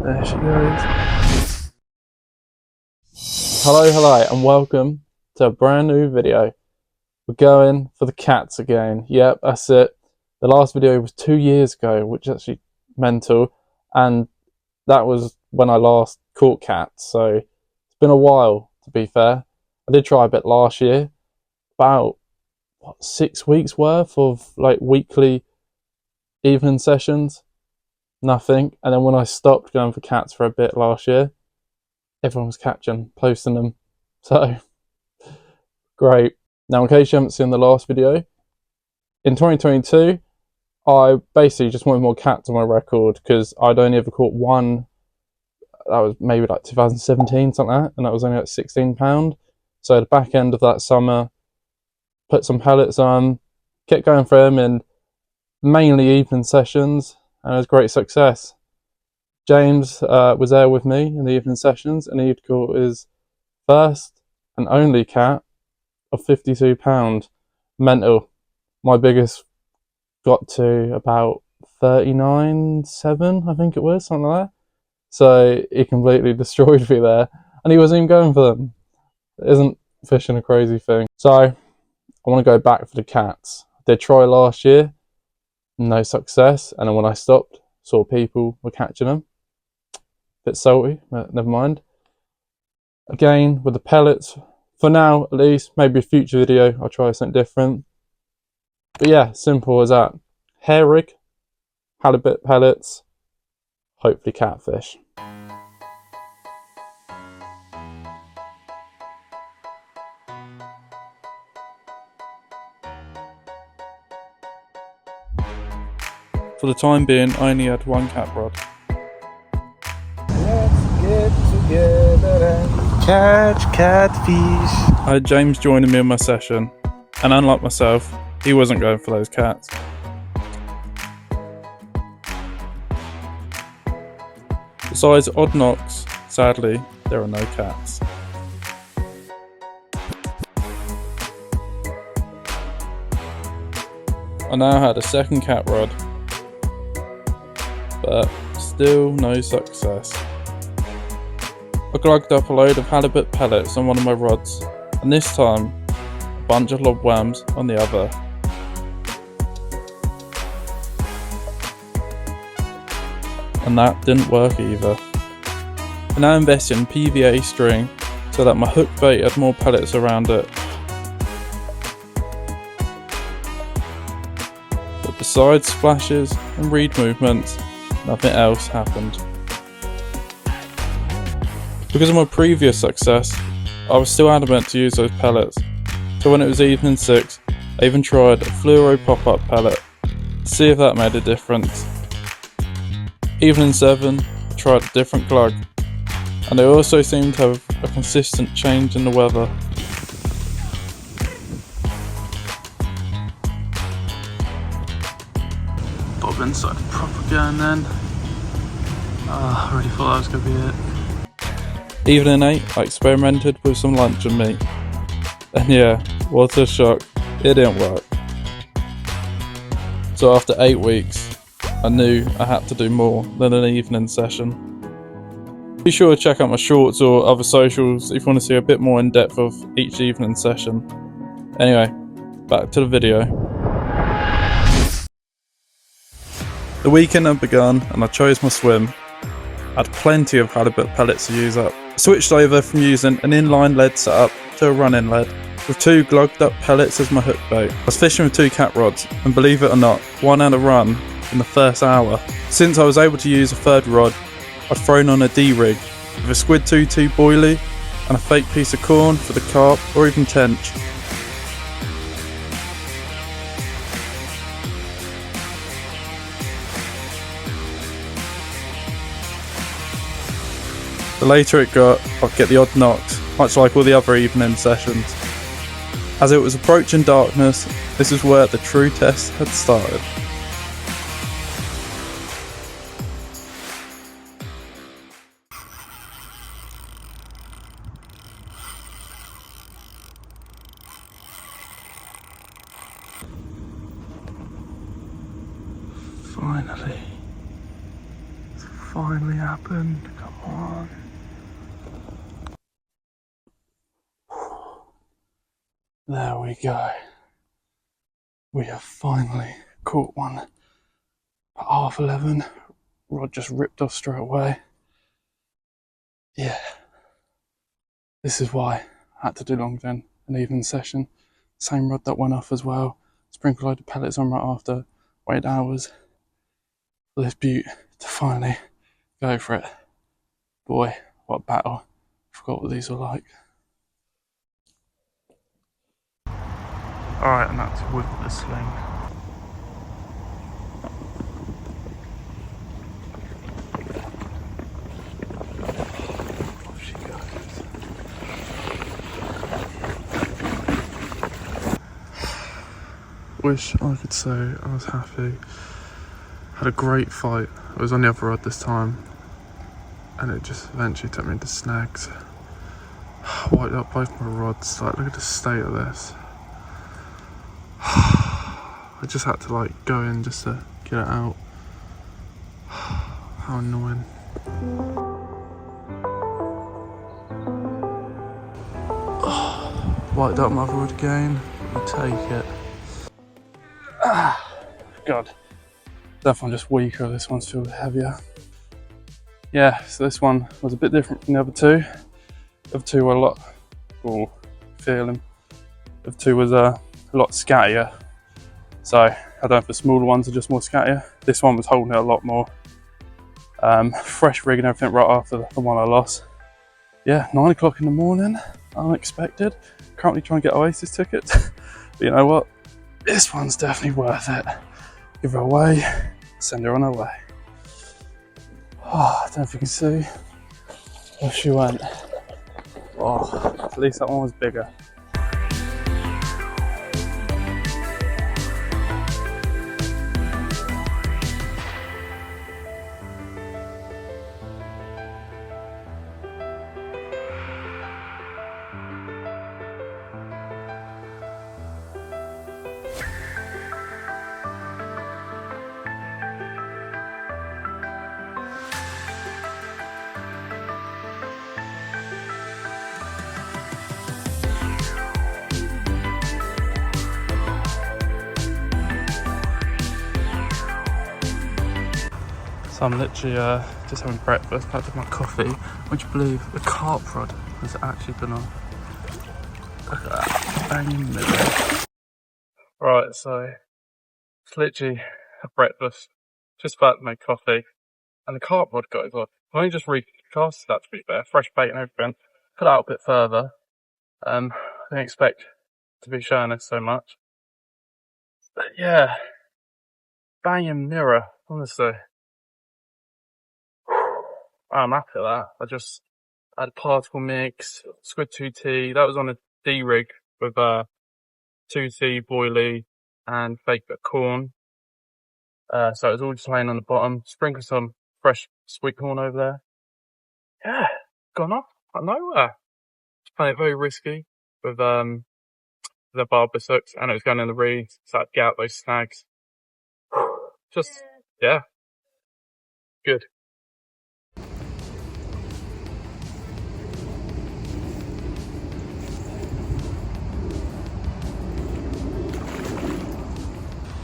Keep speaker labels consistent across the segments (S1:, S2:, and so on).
S1: There she goes. Hello, and welcome to a brand new video. We're going for the cats again. Yep, that's it. The last video was 2 years ago, which is actually mental, and that was when I last caught cats, so it's been a while, to be fair. I did try a bit last year, about 6 weeks worth of like weekly evening sessions, nothing. And then when I stopped going for cats for a bit last year, everyone was catching, posting them, so great. Now, in case you haven't seen the last video, in 2022 I basically just wanted more cats on my record because I'd only ever caught one. That was maybe like 2017, something like that, and that was only like £16. So at the back end of that summer, put some pellets on, kept going for them in mainly evening sessions, and it was great success. James was there with me in the evening sessions, and he'd caught his first and only cat of £52. Mental. My biggest got to about 39.7, I think it was, something like that. So he completely destroyed me there, and he wasn't even going for them. Isn't fishing a crazy thing? So I want to go back for the cats. I did try last year, no success, and then when I stopped, saw people were catching them. Bit salty, but never mind. Again with the pellets, for now at least. Maybe a future video I'll try something different. But yeah, simple as that. Hair rig, halibut pellets, hopefully catfish. For the time being, I only had one cat rod.
S2: Let's get together and catch catfish.
S1: I had James joining me in my session, and unlike myself, he wasn't going for those cats. Besides odd knocks, sadly, there are no cats. I now had a second cat rod, but still no success. I glugged up a load of halibut pellets on one of my rods, and this time a bunch of lobworms on the other. And that didn't work either. I now invested in PVA string so that my hook bait had more pellets around it. But besides splashes and reed movements, nothing else happened. Because of my previous success, I was still adamant to use those pellets, so when it was evening 6, I even tried a fluoro pop-up pellet to see if that made a difference. Evening 7, I tried a different glug, and they also seemed to have a consistent change in the weather. Bob inside proper gun then. I really thought that was going to be it. Evening 8, I experimented with some luncheon meat. And yeah, what a shock, it didn't work. So after 8 weeks, I knew I had to do more than an evening session. Be sure to check out my shorts or other socials if you want to see a bit more in depth of each evening session. Anyway, back to the video. The weekend had begun and I chose my swim. I had plenty of halibut pellets to use up. I switched over from using an inline lead setup to a running lead, with 2 glugged up pellets as my hook bait. I was fishing with 2 cat rods, and believe it or not, one had a run in the first hour. Since I was able to use a third rod, I'd thrown on a D-rig with a squid 2-2 boilie and a fake piece of corn for the carp or even tench. The later it got, I'd get the odd knocks, much like all the other evening sessions. As it was approaching darkness, this is where the true test had started. finally happened. Come on. There we go. We have finally caught one. At 11:30, rod just ripped off straight away. Yeah, this is why I had to do long then, an evening session. Same rod that went off as well. Sprinkled a load of pellets on right after. Waited hours for this beaut to finally go for it. Boy, what a battle. Forgot what these were like. Alright, and that's with the sling. Off she goes. Wish I could say I was happy. Had a great fight. I was on the other rod this time, and it just eventually took me into snags. Wiped up both my rods. Like, look at the state of this. I just had to like go in just to get it out. How annoying. Wiped up my rod again. I'll take it. God. That one just weaker, this one's feels heavier. Yeah, so this one was a bit different from the other two. The other two were a lot, feeling. The other two was a lot scattier. So I don't know if the smaller ones are just more scattier. This one was holding it a lot more. Fresh rig and everything right after the one I lost. Yeah, 9 o'clock in the morning, unexpected. Currently trying to get Oasis tickets. But you know what? This one's definitely worth it. Give her away, send her on her way. Oh, I don't know if you can see. Off she went. Oh, at least that one was bigger. So I'm literally just having breakfast, had my coffee. Would you believe the carp rod has actually been on? Look at that, banging middle. Right, so it's literally had breakfast, just about to make coffee, and the carp rod goes off. I only just recast that, to be fair, fresh bait and everything. Put out a bit further. I didn't expect to be showing this so much. But yeah, banging mirror, honestly. I'm happy at that. I just had a particle mix, squid 2T. That was on a D rig with 2T, boilie, and baked bit of corn. So it was all just laying on the bottom. Sprinkle some fresh sweet corn over there. Yeah, gone off out of nowhere. Just playing it very risky with the barber hooks, and it was going in the reeds, so I'd get out those snags. Just, yeah, good.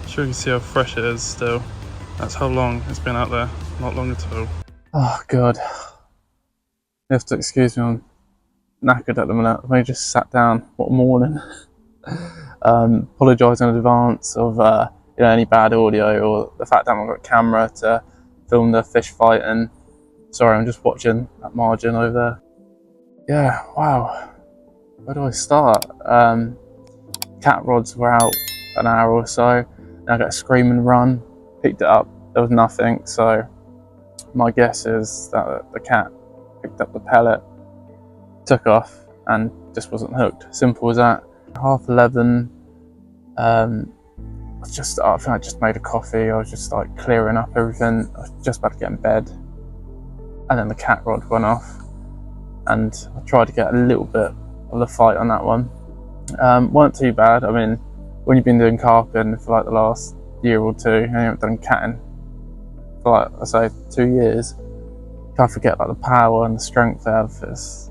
S1: Sure you can see how fresh it is still. That's how long it's been out there, not long at all. Oh god. You have to excuse me, I'm knackered at the minute. I've only just sat down. What a morning. Apologise in advance of any bad audio or the fact that I haven't got a camera to film the fish fight, and sorry, I'm just watching that margin over there. Yeah, wow. Where do I start? Cat rods were out an hour or so. I got a scream and run, picked it up, there was nothing, so my guess is that the cat picked up the pellet, took off, and just wasn't hooked. Simple as that. 11:30, I think I just made a coffee, I was just like clearing up everything, I was just about to get in bed, and then the cat rod went off, and I tried to get a little bit of the fight on that one. Weren't too bad. I mean, when you've been doing carping for like the last year or two, and you haven't done catting for like, I say, 2 years, Can't forget like the power and the strength they have. It's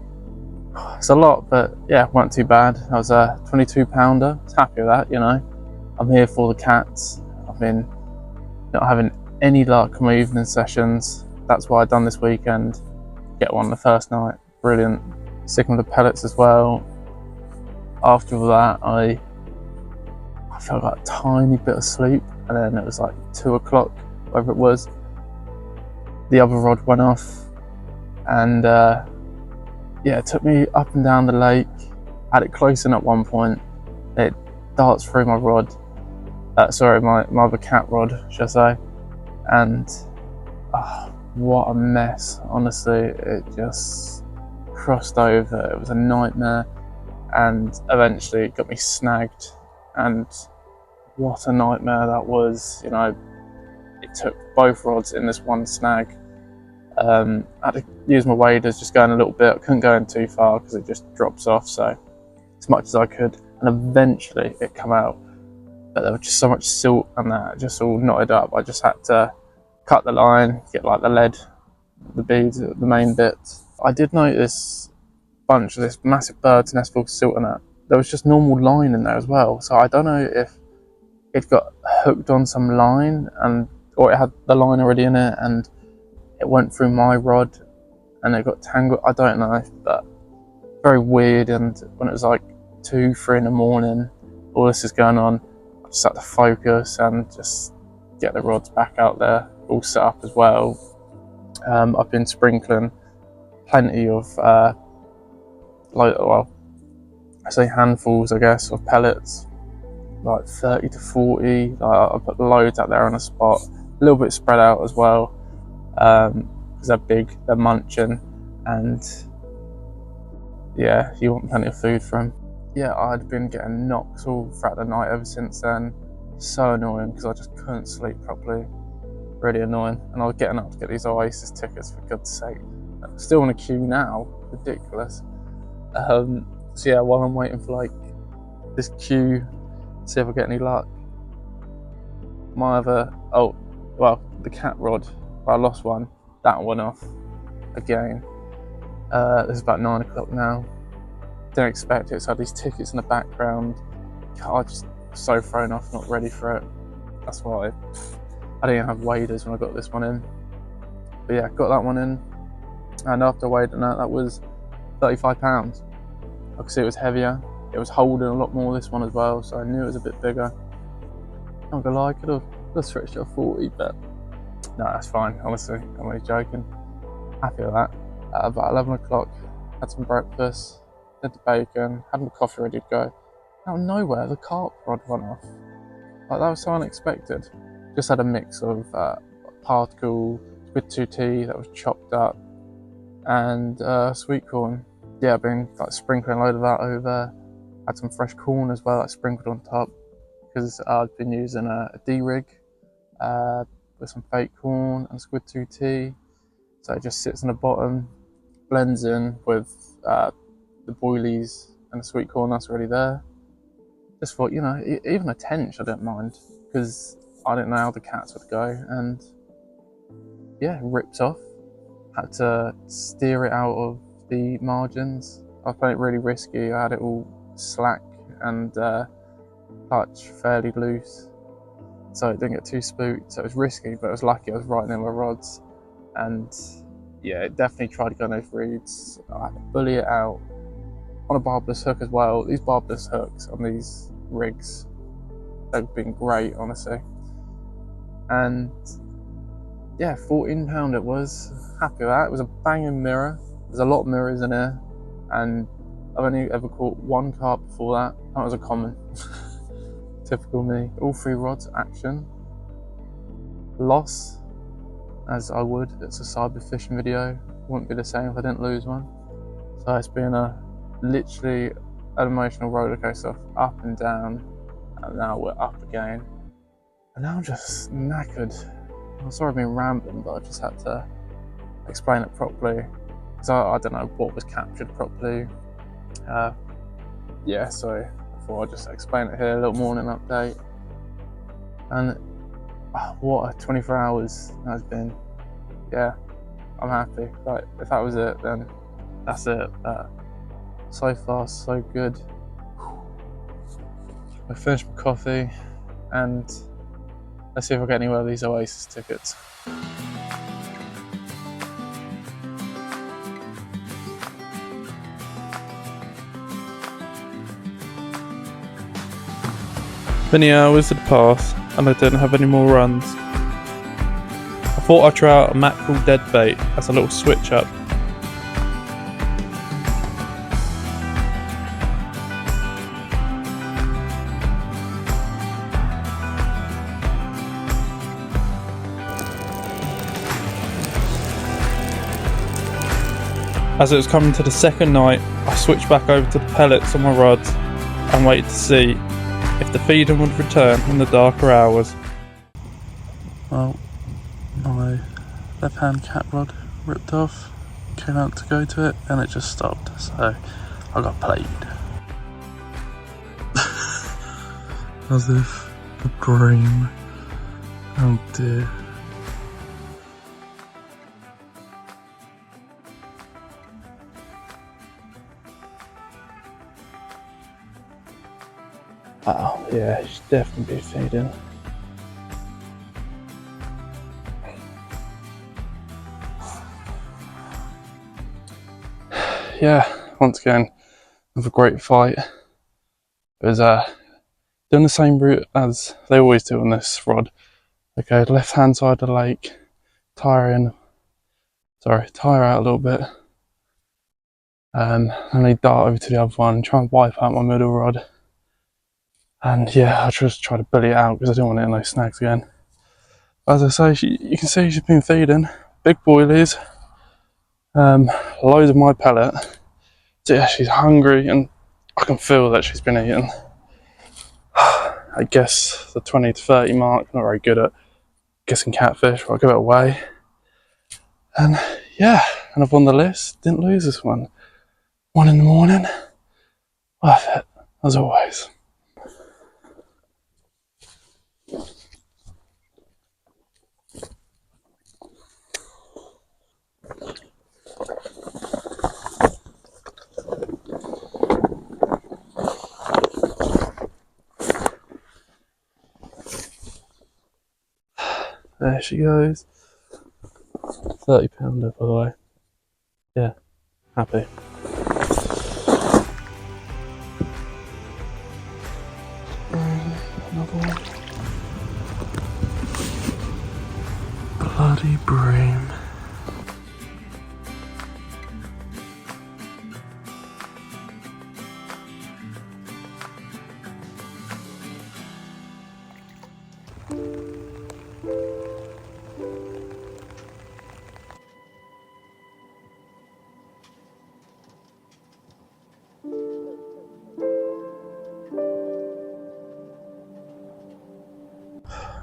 S1: a lot, but yeah, weren't too bad. I was a 22 pounder. I was happy with that, you know. I'm here for the cats. I've been not having any luck on my evening sessions. That's what I've done this weekend. Get one the first night, brilliant. Sticking with the pellets as well. After that, I felt like a tiny bit of sleep, and then it was like 2 o'clock, whatever it was. The other rod went off, and yeah, it took me up and down the lake. I had it close in at one point. It darts through my rod. Sorry, my other cat rod, should I say. And what a mess. Honestly, it just crossed over. It was a nightmare. And eventually it got me snagged. And what a nightmare that was. You know, it took both rods in this one snag. I had to use my waders, just going a little bit. I couldn't go in too far because it just drops off. So as much as I could. And eventually it came out. But there was just so much silt and that just all knotted up. I just had to cut the line, get like the lead, the beads, the main bits. I did notice a bunch of this massive bird's nest full of silt in it. There was just normal line in there as well. So I don't know if it got hooked on some line or it had the line already in it and it went through my rod and it got tangled. I don't know, but very weird. And when it was like 2, 3 in the morning, all this is going on. I just had to focus and just get the rods back out there, all set up as well. I've been sprinkling plenty of, well, I say handfuls, I guess, of pellets, like 30 to 40. I put loads out there on a spot, a little bit spread out as well, because they're big, they're munching, and yeah, you want plenty of food for them. Yeah, I'd been getting knocks all throughout the night ever since then. So annoying because I just couldn't sleep properly. Really annoying. And I was getting up to get these Oasis tickets, for God's sake. I'm still in a queue now. Ridiculous. So yeah, while I'm waiting for like this queue, see if I get any luck. My other, the cat rod, I lost one. That went off again. It's about 9 o'clock now. Didn't expect it, so I had these tickets in the background. I just so thrown off, not ready for it. That's why I didn't have waders when I got this one in. But yeah, got that one in, and after wading that was £35. I could see it was heavier. It was holding a lot more this one as well, so I knew it was a bit bigger. I'm not gonna lie, I could have switched to a 40, but no, that's fine. Honestly, I'm only joking. Happy with that. About 11 o'clock, had some breakfast, did the bacon, had my coffee ready to go. Out of nowhere, the carp rod went off. Like, that was so unexpected. Just had a mix of particle with 2T that was chopped up and sweet corn. Yeah, I've been like sprinkling a load of that over. Had some fresh corn as well, like sprinkled on top, because I've been using a D-rig with some fake corn and squid 2T. So it just sits on the bottom, blends in with the boilies and the sweet corn that's already there. Just thought, you know, even a tench I don't mind, because I didn't know how the cats would go, and yeah, ripped off. Had to steer it out of the margins. I found it really risky. I had it all slack and clutch fairly loose, so it didn't get too spooked. So it was risky, but it was lucky I was right near my rods. And yeah, it definitely tried to go no reeds. I had to bully it out on a barbless hook as well. These barbless hooks on these rigs, they've been great, honestly. And yeah, £14 it was. Happy with that. It was a banging mirror. There's a lot of mirrors in here, and I've only ever caught one carp before that. That was a common. Typical me. All 3 rods action. Loss, as I would. It's a cyber fishing video. Wouldn't be the same if I didn't lose one. So it's been literally an emotional roller coaster, up and down, and now we're up again. And now I'm just knackered. I'm sorry I've been rambling, but I just had to explain it properly, because I don't know what was captured properly. Yeah, so I thought I'd just explain it here, a little morning update. And what a 24 hours has been. Yeah, I'm happy. Like, if that was it, then that's it. So far, so good. I finished my coffee, and let's see if I get anywhere of these Oasis tickets. Many hours had passed, and I didn't have any more runs. I thought I'd try out a mackerel deadbait as a little switch up. As it was coming to the second night, I switched back over to the pellets on my rods and waited to see if the feeding would return in the darker hours. Well, my left hand cat rod ripped off, came out to go to it, and it just stopped, so I got played. As if a bream. Oh dear. Oh yeah, you should definitely be feeding. Yeah, once again, another great fight. It was doing the same route as they always do on this rod. Okay, left hand side of the lake, tire out a little bit. And then dart over to the other one, try and wipe out my middle rod. And yeah, I just tried to bully it out because I didn't want it in those snags again. As I say, you can see she's been feeding big boilies, loads of my pellet. So yeah, she's hungry, and I can feel that she's been eating. I guess the 20 to 30 mark, not very good at guessing catfish, but I'll give it away. And yeah, and I've won the list, didn't lose this one. 1 in the morning, worth it, as always. There she goes. 30 pounder, by the way. Yeah, happy. Another one. Bloody bream.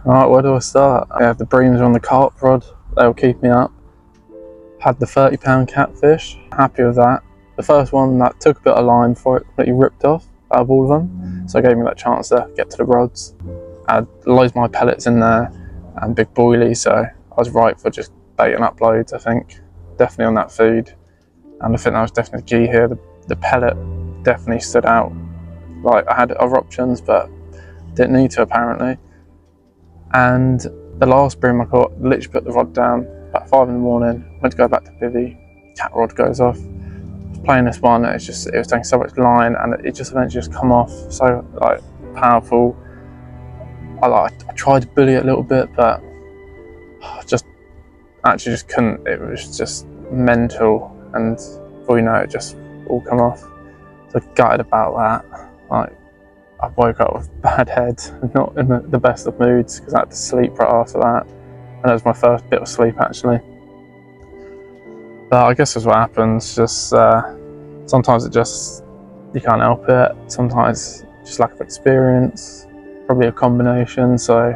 S1: Alright, where do I start? I have the breams on the carp rod, they'll keep me up. Had the 30 pound catfish, happy with that. The first one that took a bit of line before it completely ripped off out of all of them, so it gave me that chance to get to the rods. I had loads of my pellets in there and big boilies, so I was right for just baiting up loads, I think. Definitely on that feed, and I think that was definitely key here. The pellet definitely stood out. Like, I had other options, but didn't need to apparently. And the last bream I caught, literally put the rod down about 5 in the morning, went to go back to bivvy, cat rod goes off. I was playing this one, it was taking so much line, and it just eventually just come off, so like powerful. I tried to bully it a little bit, but I just couldn't. It was just mental, and before you know it, just all come off. So gutted about that. Like, I woke up with a bad head, not in the best of moods, because I had to sleep right after that. And that was my first bit of sleep, actually. But I guess that's what happens. Just sometimes you can't help it. Sometimes just lack of experience, probably a combination. So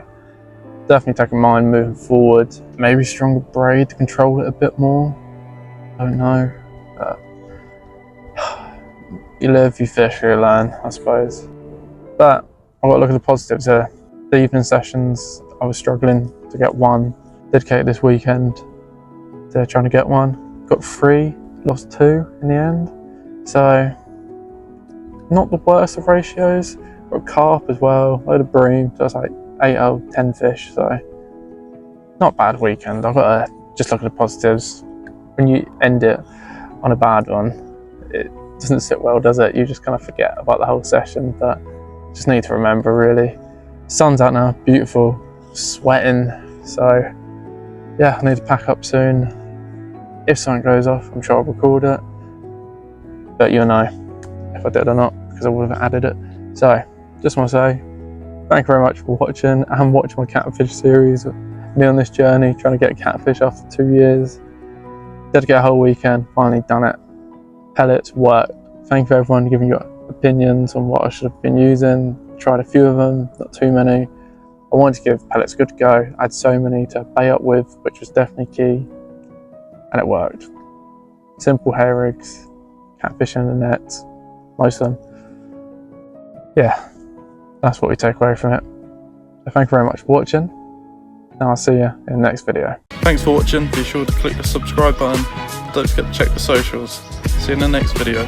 S1: definitely taking mine moving forward. Maybe stronger braid to control it a bit more. I don't know. You live, you fish, you learn, I suppose. But I've got to look at the positives here. The evening sessions, I was struggling to get one. Dedicated this weekend They're trying to get one. Got 3, lost 2 in the end. So, not the worst of ratios. Got carp as well, load of bream. So that's like 8 out of 10 fish. So, not a bad weekend. I've got to just look at the positives. When you end it on a bad one, it doesn't sit well, does it? You just kind of forget about the whole session, but just need to remember, really. Sun's out now, beautiful, sweating. So, yeah, I need to pack up soon. If something goes off, I'm sure I'll record it. But you'll know if I did or not, because I would have added it. So, just want to say, thank you very much for watching and watching my catfish series. Me on this journey, trying to get a catfish after 2 years. Dedicate a whole weekend, finally done it. Pellets worked. Thank you for everyone giving your opinions on what I should have been using. Tried a few of them, not too many. I wanted to give pellets a good go. I had so many to bait up with, which was definitely key, and it worked. Simple hair rigs, catfishing in the nets, most of them. Yeah, that's what we take away from it. So thank you very much for watching, and I'll see you in the next video. Thanks for watching. Be sure to click the subscribe button. Don't forget to check the socials. See you in the next video.